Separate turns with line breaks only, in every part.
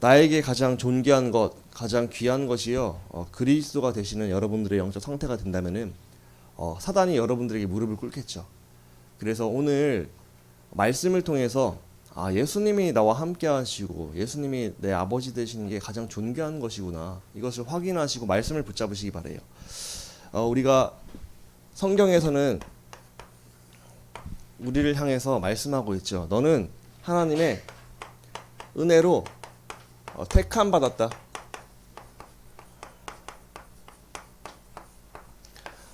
나에게 가장 존귀한 것, 가장 귀한 것이요. 그리스도가 되시는 여러분들의 영적 상태가 된다면은 사단이 여러분들에게 무릎을 꿇겠죠. 그래서 오늘 말씀을 통해서 예수님이 나와 함께 하시고 예수님이 내 아버지 되시는 게 가장 존귀한 것이구나. 이것을 확인하시고 말씀을 붙잡으시기 바래요. 우리가 성경에서는 우리를 향해서 말씀하고 있죠. 너는 하나님의 은혜로 택함 받았다.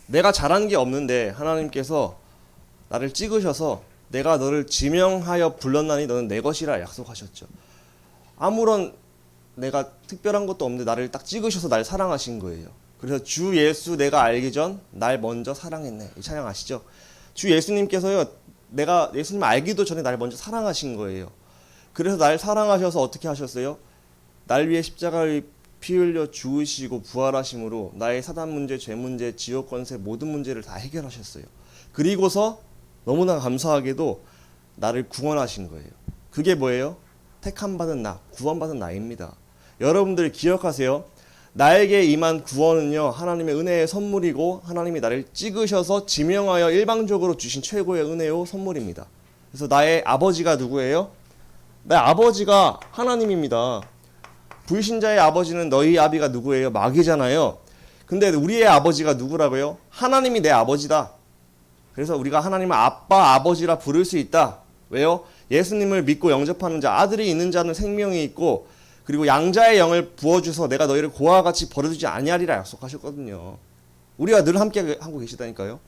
내가 잘한 게 없는데 하나님께서 나를 찍으셔서 내가 너를 지명하여 불렀나니 너는 내 것이라 약속하셨죠. 아무런 내가 특별한 것도 없는데 나를 딱 찍으셔서 날 사랑하신 거예요. 그래서 주 예수 내가 알기 전 날 먼저 사랑했네. 이 찬양 아시죠? 주 예수님께서요, 내가 예수님 알기도 전에 날 먼저 사랑하신 거예요. 그래서 날 사랑하셔서 어떻게 하셨어요? 날 위해 십자가를 피 흘려 죽으시고 부활하심으로 나의 사단 문제, 죄 문제, 지옥 권세 모든 문제를 다 해결하셨어요. 그리고서 너무나 감사하게도 나를 구원하신 거예요. 그게 뭐예요? 택함 받은 나, 구원받은 나입니다. 여러분들 기억하세요. 나에게 임한 구원은요, 하나님의 은혜의 선물이고 하나님이 나를 찍으셔서 지명하여 일방적으로 주신 최고의 은혜요 선물입니다. 그래서 나의 아버지가 누구예요? 내 아버지가 하나님입니다. 불신자의 아버지는 너희 아비가 누구예요? 마귀잖아요. 근데 우리의 아버지가 누구라고요? 하나님이 내 아버지다. 그래서 우리가 하나님을 아빠, 아버지라 부를 수 있다. 왜요? 예수님을 믿고 영접하는 자, 아들이 있는 자는 생명이 있고 그리고 양자의 영을 부어주서 내가 너희를 고아와 같이 버려두지 아니하리라 약속하셨거든요. 우리가 늘 함께 하고 계시다니까요.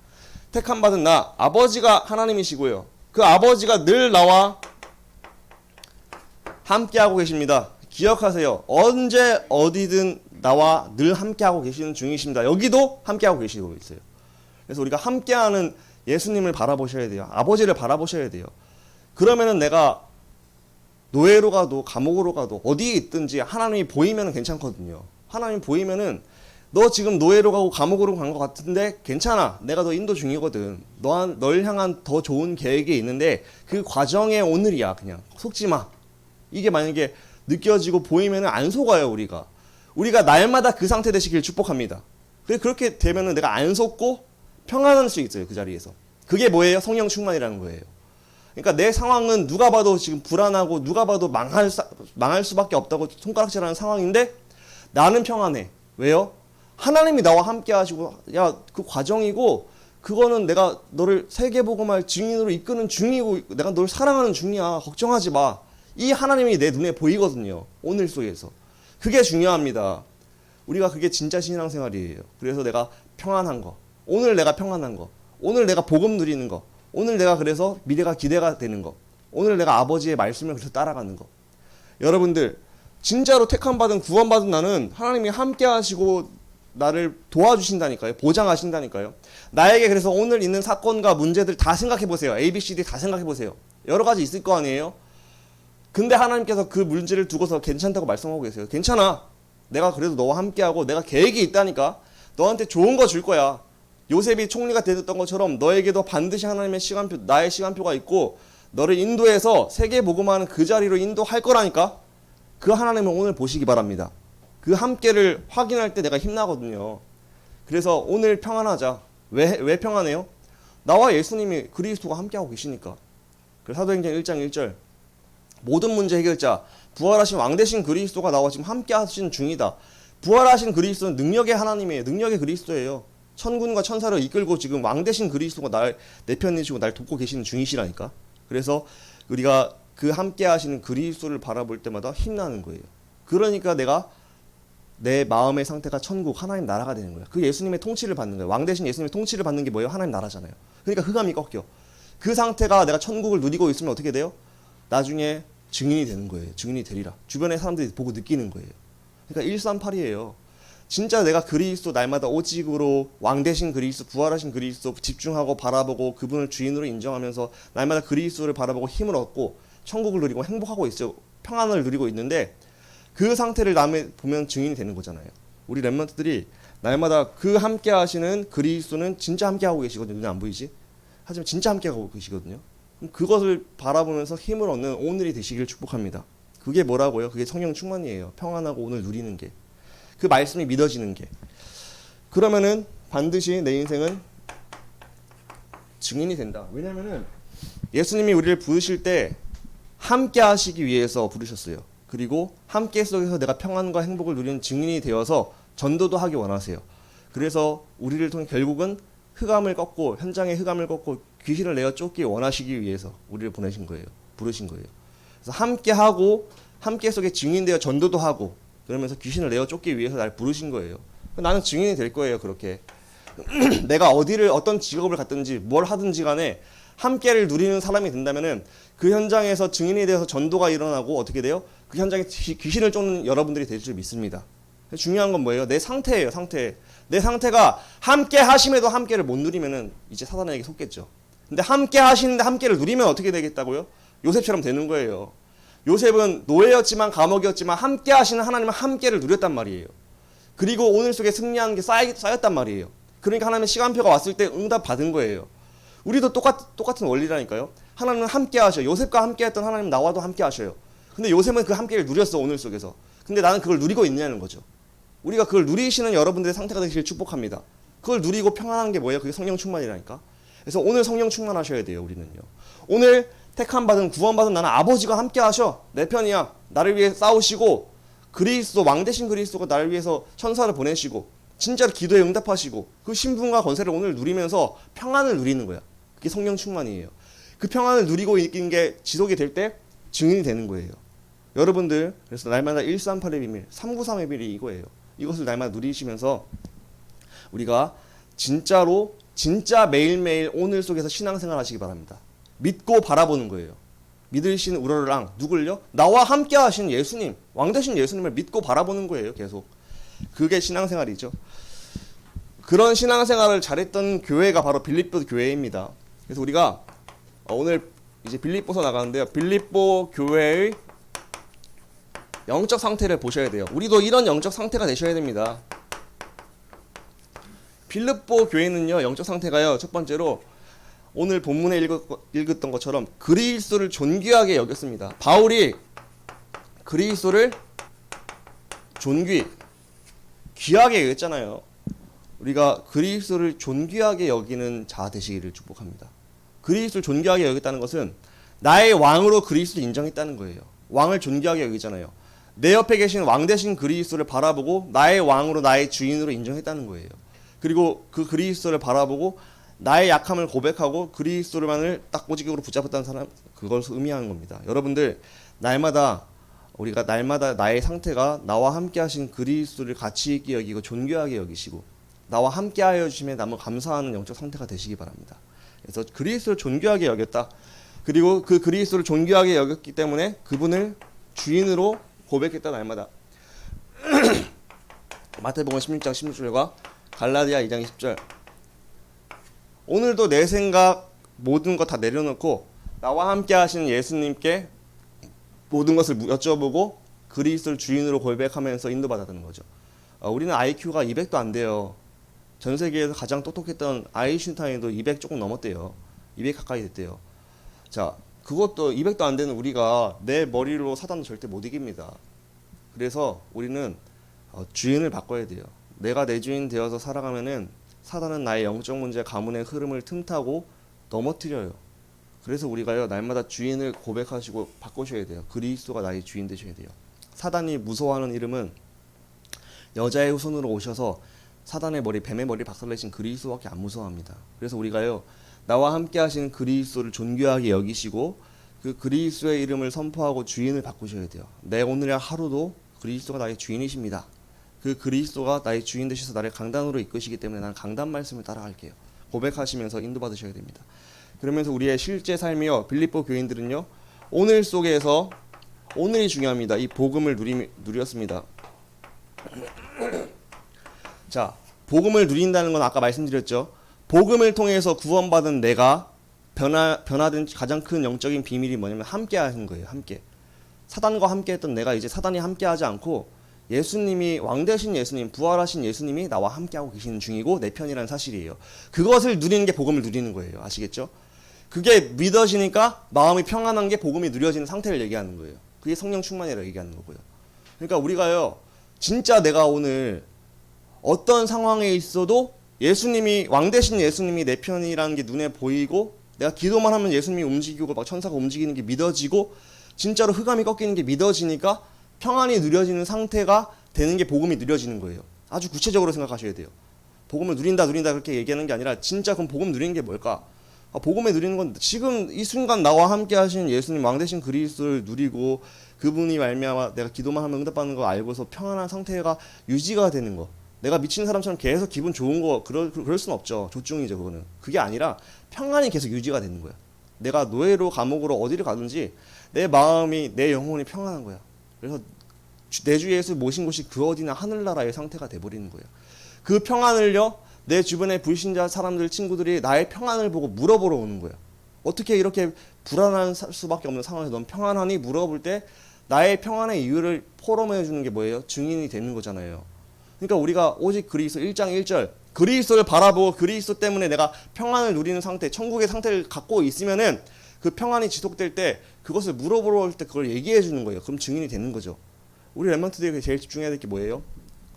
택함 받은 나, 아버지가 하나님이시고요. 그 아버지가 늘 나와 함께하고 계십니다. 기억하세요. 언제 어디든 나와 늘 함께하고 계시는 중이십니다. 여기도 함께하고 계시고 있어요. 그래서 우리가 함께하는 예수님을 바라보셔야 돼요. 아버지를 바라보셔야 돼요. 그러면은 내가 노예로 가도 감옥으로 가도 어디에 있든지 하나님이 보이면 괜찮거든요. 하나님이 보이면은 너 지금 노예로 가고 감옥으로 간 것 같은데 괜찮아. 내가 너 인도 중이거든. 널 향한 더 좋은 계획이 있는데 그 과정의 오늘이야. 그냥 속지 마. 이게 만약에 느껴지고 보이면은 안 속아요. 우리가 날마다 그 상태 되시길 축복합니다. 그렇게 되면은 내가 안 속고 평안할 수 있어요. 그 자리에서. 그게 뭐예요? 성령 충만이라는 거예요. 그러니까 내 상황은 누가 봐도 지금 불안하고 누가 봐도 망할 수밖에 없다고 손가락질하는 상황인데 나는 평안해. 왜요? 하나님이 나와 함께 하시고 그 과정이고 그거는 내가 너를 세계복음할 증인으로 이끄는 중이고 내가 널 사랑하는 중이야. 걱정하지 마. 이 하나님이 내 눈에 보이거든요. 오늘 속에서. 그게 중요합니다. 우리가 그게 진짜 신앙생활이에요. 그래서 내가 평안한 거. 오늘 내가 평안한 거. 오늘 내가 복음 누리는 거. 오늘 내가 그래서 미래가 기대가 되는 거. 오늘 내가 아버지의 말씀을 그래서 따라가는 거. 여러분들 진짜로 택함받은 구원받은 나는 하나님이 함께 하시고 나를 도와주신다니까요. 보장하신다니까요. 나에게 그래서 오늘 있는 사건과 문제들 다 생각해 보세요. A, B, C, D 다 생각해 보세요. 여러 가지 있을 거 아니에요. 근데 하나님께서 그 문제를 두고서 괜찮다고 말씀하고 계세요. 괜찮아. 내가 그래도 너와 함께하고 내가 계획이 있다니까. 너한테 좋은 거 줄 거야. 요셉이 총리가 되었던 것처럼 너에게도 반드시 하나님의 시간표, 나의 시간표가 있고 너를 인도해서 세계 복음하는 그 자리로 인도할 거라니까. 그 하나님을 오늘 보시기 바랍니다. 그 함께를 확인할 때 내가 힘나거든요. 그래서 오늘 평안하자. 왜 평안해요? 나와 예수님이 그리스도가 함께하고 계시니까. 그래서 사도행전 1장 1절 모든 문제 해결자 부활하신 왕 되신 그리스도가 나와 지금 함께 하신 중이다. 부활하신 그리스도는 능력의 하나님이에요. 능력의 그리스도예요. 천군과 천사를 이끌고 지금 왕 되신 그리스도가 내 편이시고 날 돕고 계시는 중이시라니까. 그래서 우리가 그 함께 하시는 그리스도를 바라볼 때마다 힘나는 거예요. 그러니까 내가 내 마음의 상태가 천국 하나님 나라가 되는 거예요. 그 예수님의 통치를 받는 거예요. 왕 대신 예수님의 통치를 받는 게 뭐예요? 하나님 나라잖아요. 그러니까 흑암이 꺾여. 그 상태가 내가 천국을 누리고 있으면 어떻게 돼요? 나중에 증인이 되는 거예요. 증인이 되리라. 주변의 사람들이 보고 느끼는 거예요. 그러니까 138이에요. 진짜 내가 그리스도 날마다 오직으로 왕 되신 그리스도, 부활하신 그리스도 집중하고 바라보고 그분을 주인으로 인정하면서 날마다 그리스도를 바라보고 힘을 얻고 천국을 누리고 행복하고 있어요. 평안을 누리고 있는데 그 상태를 남에 보면 증인이 되는 거잖아요. 우리 랩런트들이 날마다 그 함께 하시는 그리스도는 진짜 함께 하고 계시거든요. 눈에 안 보이지? 하지만 진짜 함께 하고 계시거든요. 그것을 바라보면서 힘을 얻는 오늘이 되시길 축복합니다. 그게 뭐라고요? 그게 성령 충만이에요. 평안하고 오늘 누리는 게. 그 말씀이 믿어지는 게. 그러면은 반드시 내 인생은 증인이 된다. 왜냐면은 예수님이 우리를 부르실 때 함께 하시기 위해서 부르셨어요. 그리고 함께 속에서 내가 평안과 행복을 누리는 증인이 되어서 전도도 하기 원하세요. 그래서 우리를 통해 결국은 흑암을 꺾고 현장의 흑암을 꺾고 귀신을 내어 쫓기 원하시기 위해서 우리를 보내신 거예요. 부르신 거예요. 그래서 함께 하고 함께 속에 증인되어 전도도 하고 그러면서 귀신을 내어 쫓기 위해서 날 부르신 거예요. 나는 증인이 될 거예요. 그렇게 내가 어디를 어떤 직업을 갖든지 뭘 하든지 간에 함께를 누리는 사람이 된다면은 그 현장에서 증인이 되어서 전도가 일어나고 어떻게 돼요? 그 현장에 귀신을 쫓는 여러분들이 될 줄 믿습니다. 중요한 건 뭐예요? 내 상태예요. 상태. 내 상태가 함께 하심에도 함께를 못 누리면은 이제 사단에게 속겠죠. 근데 함께 하시는데 함께를 누리면 어떻게 되겠다고요? 요셉처럼 되는 거예요. 요셉은 노예였지만 감옥이었지만 함께 하시는 하나님은 함께를 누렸단 말이에요. 그리고 오늘 속에 승리하는 게 쌓였단 말이에요. 그러니까 하나님의 시간표가 왔을 때 응답 받은 거예요. 우리도 똑같은 원리라니까요. 하나님은 함께 하셔요. 요셉과 함께 했던 하나님 나와도 함께 하셔요. 근데 요셉은 그 함께를 누렸어. 오늘 속에서. 근데 나는 그걸 누리고 있냐는 거죠. 우리가 그걸 누리시는 여러분들의 상태가 되시길 축복합니다. 그걸 누리고 평안한 게 뭐예요? 그게 성령 충만이라니까. 그래서 오늘 성령 충만하셔야 돼요. 우리는요. 오늘 택함받은 구원받은 나는 아버지가 함께 하셔. 내 편이야. 나를 위해 싸우시고 그리스도 왕 대신 그리스도가 나를 위해서 천사를 보내시고 진짜로 기도에 응답하시고 그 신분과 권세를 오늘 누리면서 평안을 누리는 거야. 그게 성령 충만이에요. 그 평안을 누리고 있는 게 지속이 될 때 증인이 되는 거예요. 여러분들 그래서 날마다 138의 비밀 393의 비밀이 이거예요. 이것을 날마다 누리시면서 우리가 진짜로 진짜 매일매일 오늘 속에서 신앙생활 하시기 바랍니다. 믿고 바라보는 거예요. 믿으신 우러르랑 누굴요? 나와 함께 하신 예수님, 왕 되신 예수님을 믿고 바라보는 거예요. 계속. 그게 신앙생활이죠. 그런 신앙생활을 잘했던 교회가 바로 빌립보 교회입니다. 그래서 우리가 오늘 이제 빌립보서 나가는데요. 빌립보 교회의 영적 상태를 보셔야 돼요. 우리도 이런 영적 상태가 되셔야 됩니다. 빌립보 교회는요. 영적 상태가요. 첫 번째로 오늘 본문에 읽었던 것처럼 그리스도를 존귀하게 여겼습니다. 바울이 그리스도를 귀하게 여겼잖아요. 우리가 그리스도를 존귀하게 여기는 자 되시기를 축복합니다. 그리스도를 존귀하게 여겼다는 것은 나의 왕으로 그리스도를 인정했다는 거예요. 왕을 존귀하게 여기잖아요. 내 옆에 계신 왕 대신 그리스도를 바라보고 나의 왕으로 나의 주인으로 인정했다는 거예요. 그리고 그 그리스도를 바라보고 나의 약함을 고백하고 그리스도만을 딱 꼬지격으로 붙잡았다는 사람, 그걸 의미하는 겁니다. 여러분들 우리가 날마다 나의 상태가 나와 함께 하신 그리스도를 가치 있게 여기고 존귀하게 여기시고 나와 함께 하여 주심에 너무 감사하는 영적 상태가 되시기 바랍니다. 그래서 그리스도를 존귀하게 여겼다. 그리고 그 그리스도를 존귀하게 여겼기 때문에 그분을 주인으로 고백했다. 날마다 마태복음 16장 16절과 갈라디아 2장 20절 오늘도 내 생각 모든 것 다 내려놓고 나와 함께 하시는 예수님께 모든 것을 여쭤보고 그리스도를 주인으로 고백하면서 인도받았다는 거죠. 우리는 IQ가 200도 안 돼요. 전 세계에서 가장 똑똑했던 아인슈타인도 200 조금 넘었대요. 200 가까이 됐대요. 자, 그것도 200도 안 되는 우리가 내 머리로 사단은 절대 못 이깁니다. 그래서 우리는 주인을 바꿔야 돼요. 내가 내 주인 되어서 살아가면은 사단은 나의 영적 문제 가문의 흐름을 틈타고 넘어뜨려요. 그래서 우리가요 날마다 주인을 고백하시고 바꾸셔야 돼요. 그리스도가 나의 주인 되셔야 돼요. 사단이 무서워하는 이름은 여자의 후손으로 오셔서 사단의 머리, 뱀의 머리 박살내신 그리스도밖에 안 무서워합니다. 그래서 우리가요 나와 함께 하신 그리스도를 존귀하게 여기시고 그 그리스도의 이름을 선포하고 주인을 바꾸셔야 돼요. 내 오늘의 하루도 그리스도가 나의 주인이십니다. 그 그리스도가 나의 주인 되셔서 나를 강단으로 이끄시기 때문에 나는 강단 말씀을 따라갈게요. 고백하시면서 인도받으셔야 됩니다. 그러면서 우리의 실제 삶이요 빌립보 교인들은요 오늘 속에서 오늘이 중요합니다. 이 복음을 누렸습니다. 자, 복음을 누린다는 건 아까 말씀드렸죠. 복음을 통해서 구원받은 내가 변화된 가장 큰 영적인 비밀이 뭐냐면 함께 하는 거예요. 함께. 사단과 함께 했던 내가 이제 사단이 함께 하지 않고 예수님이 왕 되신 예수님, 부활하신 예수님이 나와 함께하고 계시는 중이고 내 편이라는 사실이에요. 그것을 누리는 게 복음을 누리는 거예요. 아시겠죠? 그게 믿어지니까 마음이 평안한 게 복음이 누려지는 상태를 얘기하는 거예요. 그게 성령 충만이라고 얘기하는 거고요. 그러니까 우리가요, 진짜 내가 오늘 어떤 상황에 있어도 예수님이, 왕 대신 예수님이 내 편이라는 게 눈에 보이고, 내가 기도만 하면 예수님이 움직이고 막 천사가 움직이는 게 믿어지고, 진짜로 흑암이 꺾이는 게 믿어지니까 평안이 누려지는 상태가 되는 게 복음이 누려지는 거예요. 아주 구체적으로 생각하셔야 돼요. 복음을 누린다 그렇게 얘기하는 게 아니라, 진짜 그럼 복음 누리는 게 뭘까? 복음에 누리는 건 지금 이 순간 나와 함께 하신 예수님, 왕 대신 그리스도를 누리고, 그분이 말미암아 내가 기도만 하면 응답받는 거 알고서 평안한 상태가 유지가 되는 거. 내가 미친 사람처럼 계속 기분 좋은 거 그럴 수는 없죠. 조증이죠, 그거는. 그게 아니라 평안이 계속 유지가 되는 거야. 내가 노예로 감옥으로 어디를 가든지 내 마음이, 내 영혼이 평안한 거야. 그래서 내 주 예수 모신 곳이 그 어디나 하늘나라의 상태가 돼버리는 거예요. 그 평안을요, 내 주변의 불신자 사람들, 친구들이 나의 평안을 보고 물어보러 오는 거야. 어떻게 이렇게 불안한 수밖에 없는 상황에서 넌 평안하니? 물어볼 때 나의 평안의 이유를 포럼해 주는 게 뭐예요? 증인이 되는 거잖아요. 그러니까 우리가 오직 그리스도 1장 1절 그리스도를 바라보고 그리스도 때문에 내가 평안을 누리는 상태, 천국의 상태를 갖고 있으면은 그 평안이 지속될 때 그것을 물어보러 올 때 그걸 얘기해 주는 거예요. 그럼 증인이 되는 거죠. 우리 랩런트들이 제일 집중해야 될 게 뭐예요?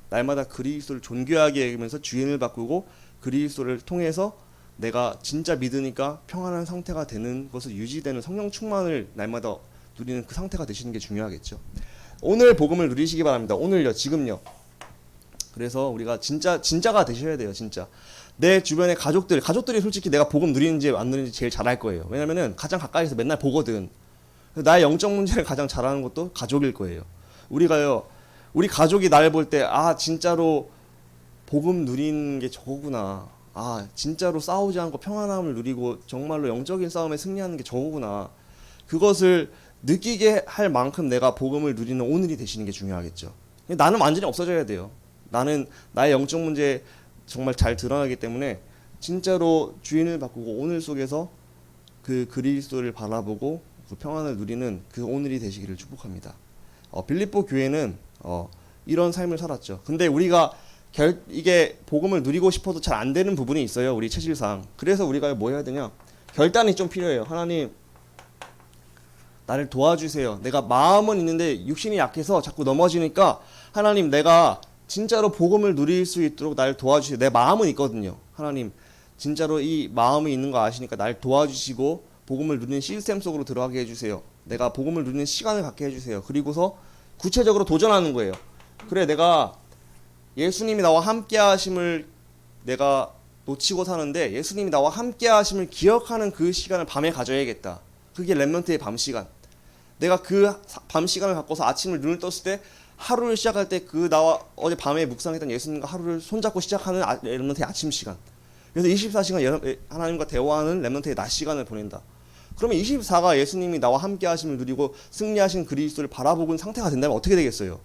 날마다 그리스도를 존귀하게 여기면서 주인을 바꾸고 그리스도를 통해서 내가 진짜 믿으니까 평안한 상태가 되는 것을 유지되는 성령 충만을 날마다 누리는 그 상태가 되시는 게 중요하겠죠. 오늘 복음을 누리시기 바랍니다. 오늘요, 지금요. 그래서 우리가 진짜가 되셔야 돼요. 진짜 내 주변의 가족들이 솔직히 내가 복음 누리는지 안 누리는지 제일 잘 알 거예요. 왜냐면은 가장 가까이서 맨날 보거든. 나의 영적 문제를 가장 잘 아는 것도 가족일 거예요. 우리가요, 우리 가족이 나를 볼 때 진짜로 복음 누리는 게 저거구나, 진짜로 싸우지 않고 평안함을 누리고 정말로 영적인 싸움에 승리하는 게 저거구나, 그것을 느끼게 할 만큼 내가 복음을 누리는 오늘이 되시는 게 중요하겠죠. 나는 완전히 없어져야 돼요. 나는 나의 영적 문제 정말 잘 드러나기 때문에 진짜로 주인을 바꾸고 오늘 속에서 그 그리스도를 바라보고 그 평안을 누리는 그 오늘이 되시기를 축복합니다. 빌립보 교회는 이런 삶을 살았죠. 근데 우리가 이게 복음을 누리고 싶어도 잘 안 되는 부분이 있어요. 우리 체질상. 그래서 우리가 뭐 해야 되냐? 결단이 좀 필요해요. 하나님, 나를 도와주세요. 내가 마음은 있는데 육신이 약해서 자꾸 넘어지니까 하나님, 내가 진짜로 복음을 누릴 수 있도록 나를 도와주세요. 내 마음은 있거든요. 하나님, 진짜로 이 마음이 있는 거 아시니까 날 도와주시고 복음을 누리는 시스템 속으로 들어가게 해주세요. 내가 복음을 누리는 시간을 갖게 해주세요. 그리고서 구체적으로 도전하는 거예요. 그래, 내가 예수님이 나와 함께 하심을 내가 놓치고 사는데 예수님이 나와 함께 하심을 기억하는 그 시간을 밤에 가져야겠다. 그게 렘넌트의 밤 시간. 내가 그 밤 시간을 갖고서 아침을 눈을 떴을 때 하루를 시작할 때 그 나와 어제 밤에 묵상했던 예수님과 하루를 손잡고 시작하는 렘넌트의 아침 시간. 그래서 24시간 하나님과 대화하는 렘넌트의 낮 시간을 보낸다. 그러면 24가 예수님이 나와 함께 하심을 누리고 승리하신 그리스도를 바라보는 상태가 된다면 어떻게 되겠어요?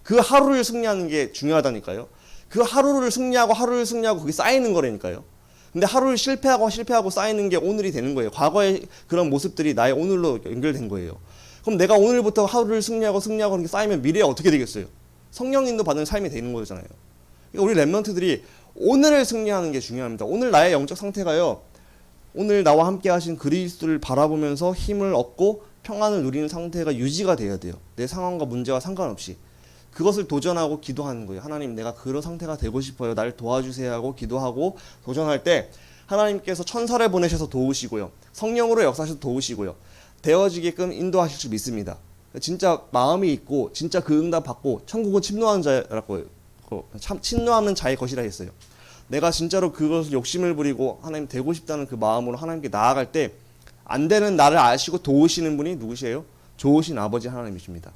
그 하루를 승리하는 게 중요하다니까요. 그 하루를 승리하고 그게 쌓이는 거라니까요. 근데 하루를 실패하고 쌓이는 게 오늘이 되는 거예요. 과거의 그런 모습들이 나의 오늘로 연결된 거예요. 그럼 내가 오늘부터 하루를 승리하고 이렇게 쌓이면 미래에 어떻게 되겠어요? 성령님도 받는 삶이 되는 거잖아요. 그러니까 우리 렘넌트들이 오늘을 승리하는 게 중요합니다. 오늘 나의 영적 상태가요, 오늘 나와 함께 하신 그리스도를 바라보면서 힘을 얻고 평안을 누리는 상태가 유지가 돼야 돼요. 내 상황과 문제와 상관없이. 그것을 도전하고 기도하는 거예요. 하나님, 내가 그런 상태가 되고 싶어요. 나를 도와주세요 하고 기도하고 도전할 때 하나님께서 천사를 보내셔서 도우시고요. 성령으로 역사하셔서 도우시고요. 되어지게끔 인도하실 줄 믿습니다. 진짜 마음이 있고 진짜 그 응답 받고 천국은 침노하는 자라고, 침노하는 자의 것이라 했어요. 내가 진짜로 그것을 욕심을 부리고 하나님 되고 싶다는 그 마음으로 하나님께 나아갈 때 안 되는 나를 아시고 도우시는 분이 누구시에요? 좋으신 아버지 하나님이십니다.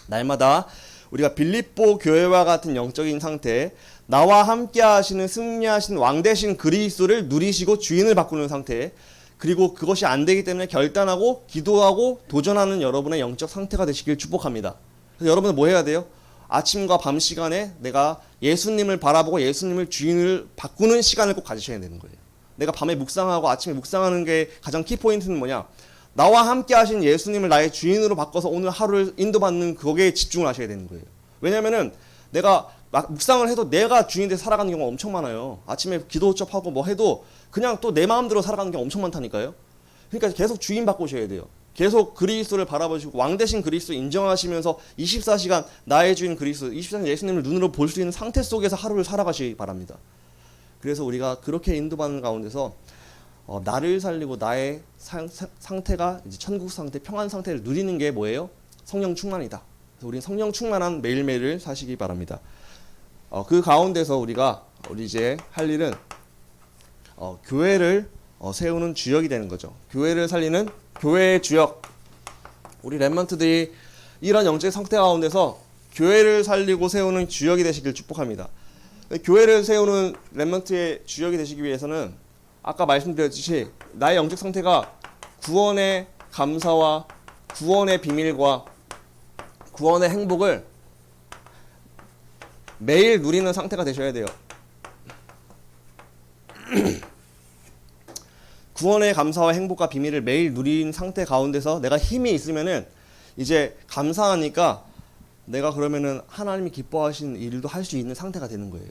날마다 우리가 빌립보 교회와 같은 영적인 상태, 나와 함께 하시는 승리하신 왕 대신 그리스도를 누리시고 주인을 바꾸는 상태, 그리고 그것이 안 되기 때문에 결단하고 기도하고 도전하는 여러분의 영적 상태가 되시길 축복합니다. 그래서 여러분은 뭐 해야 돼요? 아침과 밤 시간에 내가 예수님을 바라보고 예수님을 주인을 바꾸는 시간을 꼭 가지셔야 되는 거예요. 내가 밤에 묵상하고 아침에 묵상하는 게 가장 키포인트는 뭐냐? 나와 함께 하신 예수님을 나의 주인으로 바꿔서 오늘 하루를 인도받는 거기에 집중을 하셔야 되는 거예요. 왜냐면은 내가 막 묵상을 해도 내가 주인 돼서 살아가는 경우가 엄청 많아요. 아침에 기도첩하고 뭐 해도 그냥 또 내 마음대로 살아가는 게 엄청 많다니까요. 그러니까 계속 주인 바꾸셔야 돼요. 계속 그리스도를 바라보시고 왕 대신 그리스도 인정하시면서 24시간 나의 주인 그리스도, 24시간 예수님을 눈으로 볼 수 있는 상태 속에서 하루를 살아가시기 바랍니다. 그래서 우리가 그렇게 인도받는 가운데서 나를 살리고 나의 상태가 이제 천국 상태, 평안 상태를 누리는 게 뭐예요? 성령 충만이다. 그래서 우리는 성령 충만한 매일매일을 사시기 바랍니다. 그 가운데서 우리 이제 할 일은 교회를 세우는 주역이 되는 거죠. 교회를 살리는 교회의 주역. 우리 렘넌트들이 이런 영적 상태 가운데서 교회를 살리고 세우는 주역이 되시길 축복합니다. 교회를 세우는 렘넌트의 주역이 되시기 위해서는 아까 말씀드렸듯이 나의 영적 상태가 구원의 감사와 구원의 비밀과 구원의 행복을 매일 누리는 상태가 되셔야 돼요. 구원의 감사와 행복과 비밀을 매일 누린 상태 가운데서 내가 힘이 있으면은 이제 감사하니까 내가 그러면은 하나님이 기뻐하시는 일도 할 수 있는 상태가 되는 거예요.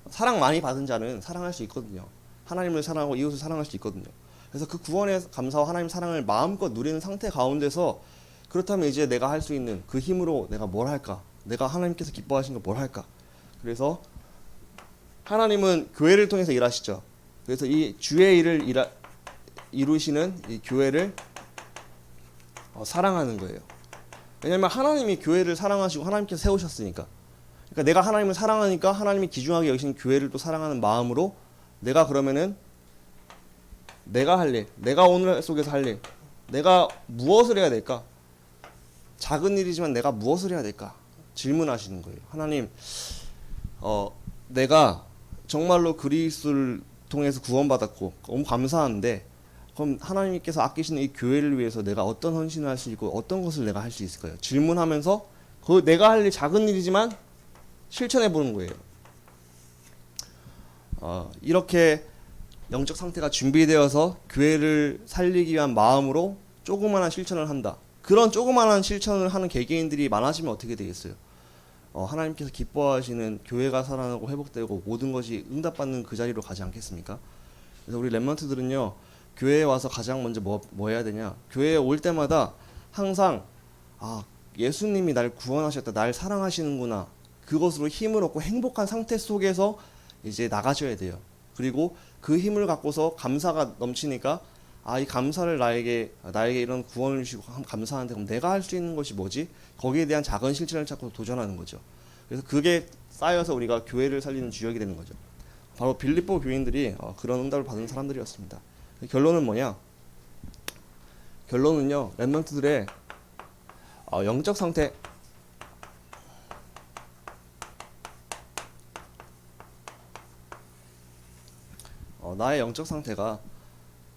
사랑 많이 받은 자는 사랑할 수 있거든요. 하나님을 사랑하고 이웃을 사랑할 수 있거든요. 그래서 그 구원의 감사와 하나님 사랑을 마음껏 누리는 상태 가운데서 그렇다면 이제 내가 할 수 있는 그 힘으로 내가 뭘 할까? 내가 하나님께서 기뻐하시는 걸 뭘 할까? 그래서 하나님은 교회를 통해서 일하시죠. 그래서 이 주의 일을 이루시는 이 교회를 사랑하는 거예요. 왜냐하면 하나님이 교회를 사랑하시고 하나님께서 세우셨으니까. 그러니까 내가 하나님을 사랑하니까 하나님이 귀중하게 여기신 교회를 또 사랑하는 마음으로 내가 그러면은 내가 할 일, 내가 오늘 속에서 할 일, 내가 무엇을 해야 될까? 작은 일이지만 내가 무엇을 해야 될까? 질문하시는 거예요. 하나님, 내가 정말로 그리스도를 통해서 구원받았고 너무 감사한데 그럼 하나님께서 아끼시는 이 교회를 위해서 내가 어떤 헌신을 할 수 있고 어떤 것을 내가 할 수 있을까요? 질문하면서 그 내가 할 일 작은 일이지만 실천해 보는 거예요. 이렇게 영적 상태가 준비되어서 교회를 살리기 위한 마음으로 조그마한 실천을 한다. 그런 조그마한 실천을 하는 개개인들이 많아지면 어떻게 되겠어요? 하나님께서 기뻐하시는 교회가 살아나고 회복되고 모든 것이 응답받는 그 자리로 가지 않겠습니까? 그래서 우리 렘넌트들은요, 교회에 와서 가장 먼저 뭐 해야 되냐? 교회에 올 때마다 항상 예수님이 날 구원하셨다, 날 사랑하시는구나. 그것으로 힘을 얻고 행복한 상태 속에서 이제 나가셔야 돼요. 그리고 그 힘을 갖고서 감사가 넘치니까 이 감사를 나에게 이런 구원을 주시고 감사한데 그럼 내가 할 수 있는 것이 뭐지? 거기에 대한 작은 실천을 찾고 도전하는 거죠. 그래서 그게 쌓여서 우리가 교회를 살리는 주역이 되는 거죠. 바로 빌립보 교인들이 그런 응답을 받은 사람들이었습니다. 결론은 뭐냐? 결론은요, 렘넌트들의 영적 상태, 나의 영적 상태가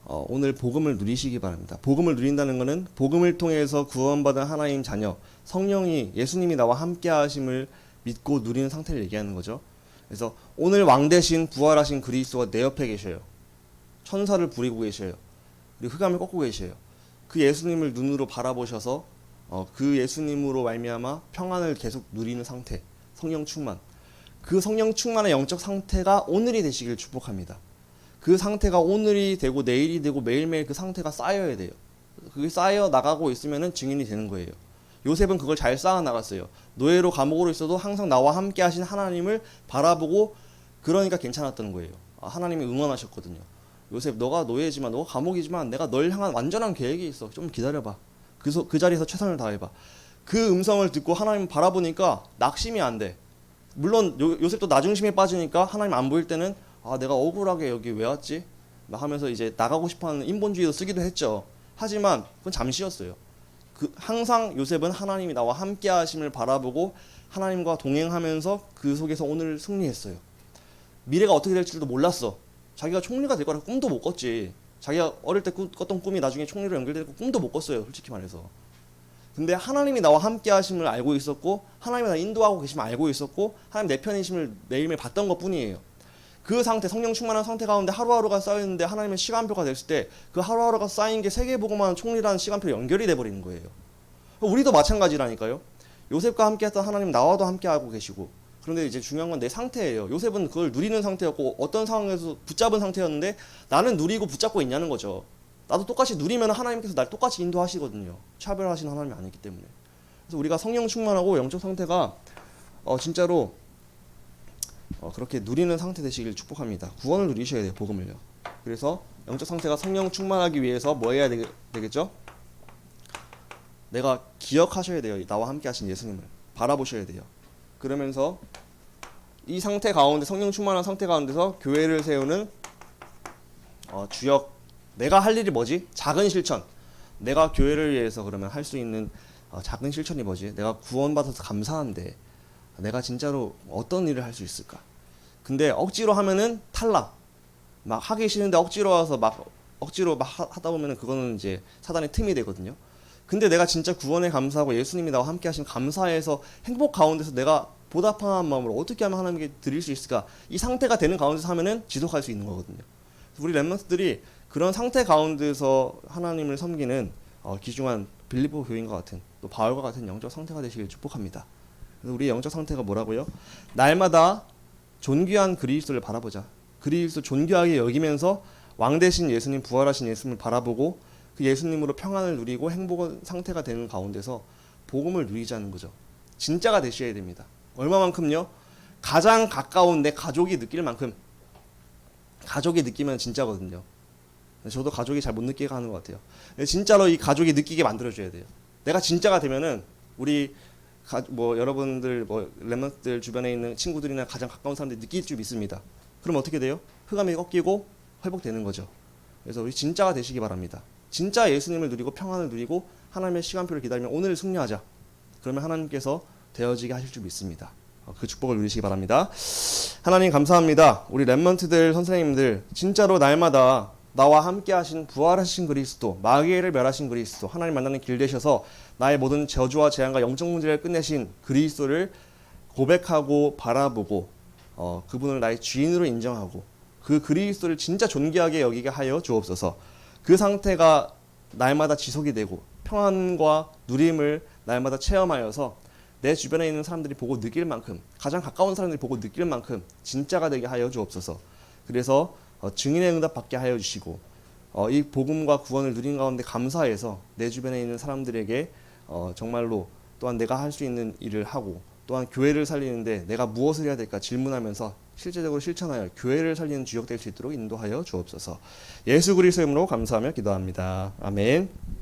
오늘 복음을 누리시기 바랍니다. 복음을 누린다는 것은 복음을 통해서 구원받은 하나님 자녀, 성령이 예수님이 나와 함께 하심을 믿고 누리는 상태를 얘기하는 거죠. 그래서 오늘 왕 대신 부활하신 그리스도가 내 옆에 계셔요. 천사를 부리고 계셔요. 그리고 흑암을 꺾고 계셔요. 그 예수님을 눈으로 바라보셔서 그 예수님으로 말미암아 평안을 계속 누리는 상태, 성령 충만. 그 성령 충만의 영적 상태가 오늘이 되시길 축복합니다. 그 상태가 오늘이 되고 내일이 되고 매일매일 그 상태가 쌓여야 돼요. 그게 쌓여 나가고 있으면은 증인이 되는 거예요. 요셉은 그걸 잘 쌓아 나갔어요. 노예로 감옥으로 있어도 항상 나와 함께 하신 하나님을 바라보고 그러니까 괜찮았던 거예요. 하나님이 응원하셨거든요. 요셉, 너가 노예지만, 너가 감옥이지만 내가 널 향한 완전한 계획이 있어. 좀 기다려봐. 그 자리에서 최선을 다해봐. 그 음성을 듣고 하나님 바라보니까 낙심이 안 돼. 물론 요셉도 나중심에 빠지니까 하나님 안 보일 때는 내가 억울하게 여기 왜 왔지? 하면서 이제 나가고 싶어하는 인본주의도 쓰기도 했죠. 하지만 그건 잠시였어요. 항상 요셉은 하나님이 나와 함께 하심을 바라보고 하나님과 동행하면서 그 속에서 오늘 승리했어요. 미래가 어떻게 될지도 몰랐어. 자기가 총리가 될 거라고 꿈도 못 꿨지. 자기가 어릴 때 꿨던 꿈이 나중에 총리로 연결되고 꿈도 못 꿨어요. 솔직히 말해서. 근데 하나님이 나와 함께 하심을 알고 있었고 하나님이 나 인도하고 계심을 알고 있었고 하나님 내 편이심을 매일매일 봤던 것 뿐이에요. 그 상태, 성령 충만한 상태 가운데 하루하루가 쌓였는데 하나님의 시간표가 됐을 때 그 하루하루가 쌓인 게 세계복음화는 총리라는 시간표로 연결이 돼버리는 거예요. 우리도 마찬가지라니까요. 요셉과 함께 했던 하나님 나와도 함께 하고 계시고, 그런데 이제 중요한 건 내 상태예요. 요셉은 그걸 누리는 상태였고 어떤 상황에서 붙잡은 상태였는데 나는 누리고 붙잡고 있냐는 거죠. 나도 똑같이 누리면 하나님께서 날 똑같이 인도하시거든요. 차별하시는 하나님이 아니기 때문에. 그래서 우리가 성령 충만하고 영적 상태가 진짜로 그렇게 누리는 상태 되시길 축복합니다. 구원을 누리셔야 돼요. 복음을요. 그래서 영적 상태가 성령 충만하기 위해서 뭐 해야 되겠죠? 내가 기억하셔야 돼요. 나와 함께 하신 예수님을 바라보셔야 돼요. 그러면서 이 상태 가운데, 성령 충만한 상태 가운데서 교회를 세우는 주역, 내가 할 일이 뭐지? 작은 실천. 내가 교회를 위해서 그러면 할 수 있는 작은 실천이 뭐지? 내가 구원받아서 감사한데 내가 진짜로 어떤 일을 할 수 있을까? 근데 억지로 하면은 탈락. 막 하기 싫은데 억지로 와서 억지로 하다 보면은 그거는 이제 사단의 틈이 되거든요. 근데 내가 진짜 구원에 감사하고 예수님이 나와 함께 하신 감사해서 행복 가운데서 내가 보답한 마음으로 어떻게 하면 하나님께 드릴 수 있을까? 이 상태가 되는 가운데서 하면은 지속할 수 있는 거거든요. 우리 렘넌트들이 그런 상태 가운데서 하나님을 섬기는 귀중한 빌립보 교인과 같은, 또 바울과 같은 영적 상태가 되시길 축복합니다. 그래서 우리의 영적 상태가 뭐라고요? 날마다 존귀한 그리스도를 바라보자. 그리스도 존귀하게 여기면서 왕 대신 예수님, 부활하신 예수님을 바라보고 그 예수님으로 평안을 누리고 행복한 상태가 되는 가운데서 복음을 누리자는 거죠. 진짜가 되셔야 됩니다. 얼마만큼요? 가장 가까운 내 가족이 느낄 만큼. 가족이 느끼면 진짜거든요. 저도 가족이 잘 못 느끼게 하는 것 같아요. 진짜로 이 가족이 느끼게 만들어줘야 돼요. 내가 진짜가 되면은 우리 여러분들 렘넌트들 주변에 있는 친구들이나 가장 가까운 사람들이 느낄 줄 믿습니다. 그럼 어떻게 돼요? 흑암이 꺾이고 회복되는 거죠. 그래서 우리 진짜가 되시기 바랍니다. 진짜 예수님을 누리고 평안을 누리고 하나님의 시간표를 기다리면 오늘 승리하자. 그러면 하나님께서 되어지게 하실 줄 믿습니다. 그 축복을 누리시기 바랍니다. 하나님 감사합니다. 우리 렘넌트들, 선생님들 진짜로 날마다 나와 함께 하신 부활하신 그리스도, 마귀를 멸하신 그리스도, 하나님 만나는 길 되셔서 나의 모든 저주와 재앙과 영적 문제를 끝내신 그리스도를 고백하고 바라보고 그분을 나의 주인으로 인정하고 그 그리스도를 진짜 존귀하게 여기게 하여 주옵소서. 그 상태가 날마다 지속이 되고 평안과 누림을 날마다 체험하여서 내 주변에 있는 사람들이 보고 느낄 만큼, 가장 가까운 사람들이 보고 느낄 만큼 진짜가 되게 하여 주옵소서. 그래서 증인의 응답 받게 하여 주시고 이 복음과 구원을 누린 가운데 감사해서 내 주변에 있는 사람들에게 정말로 또한 내가 할 수 있는 일을 하고 또한 교회를 살리는데 내가 무엇을 해야 될까 질문하면서 실제적으로 실천하여 교회를 살리는 주역 될 수 있도록 인도하여 주옵소서. 예수 그리스도의 이름으로 감사하며 기도합니다. 아멘.